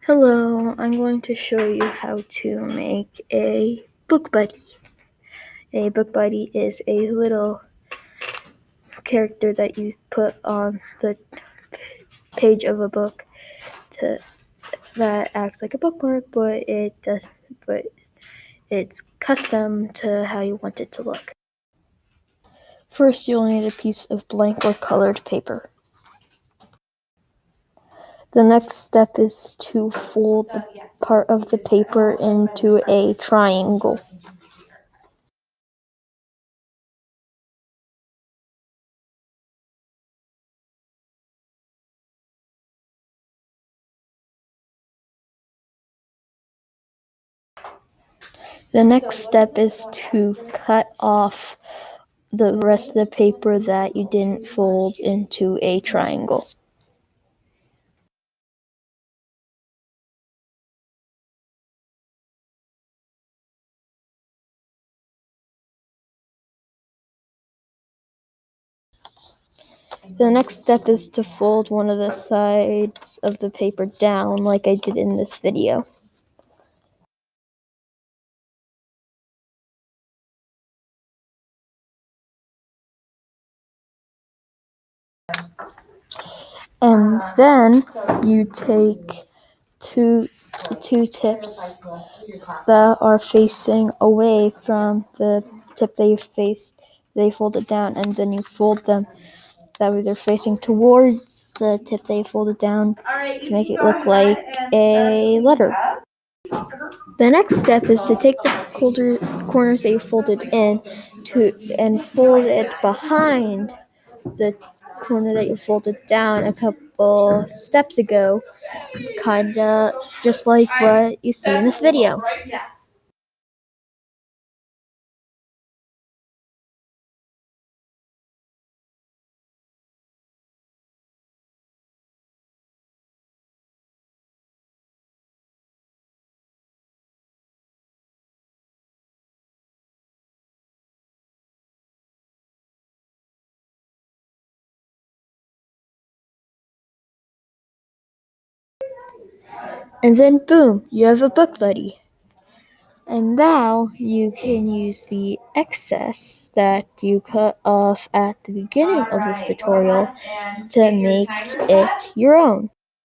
Hello, I'm going to show you how to make a book buddy. A book buddy is a little character that you put on the page of a book that acts like a bookmark, but it's custom to how you want it to look. First, you'll need a piece of blank or colored paper. The next step is to fold the part of the paper into a triangle. The next step is to cut off the rest of the paper that you didn't fold into a triangle. The next step is to fold one of the sides of the paper down like I did in this video. And then you take two tips that are facing away from the tip they folded down, and then you fold them that way they're facing towards the tip they folded down to make it look like a letter. The next step is to take the corners that you folded in and fold it behind the corner that you folded down a couple steps ago, kinda just like what you see in this video. And then boom, you have a book buddy. And now you can use the excess that you cut off at the beginning of this tutorial to make it your own.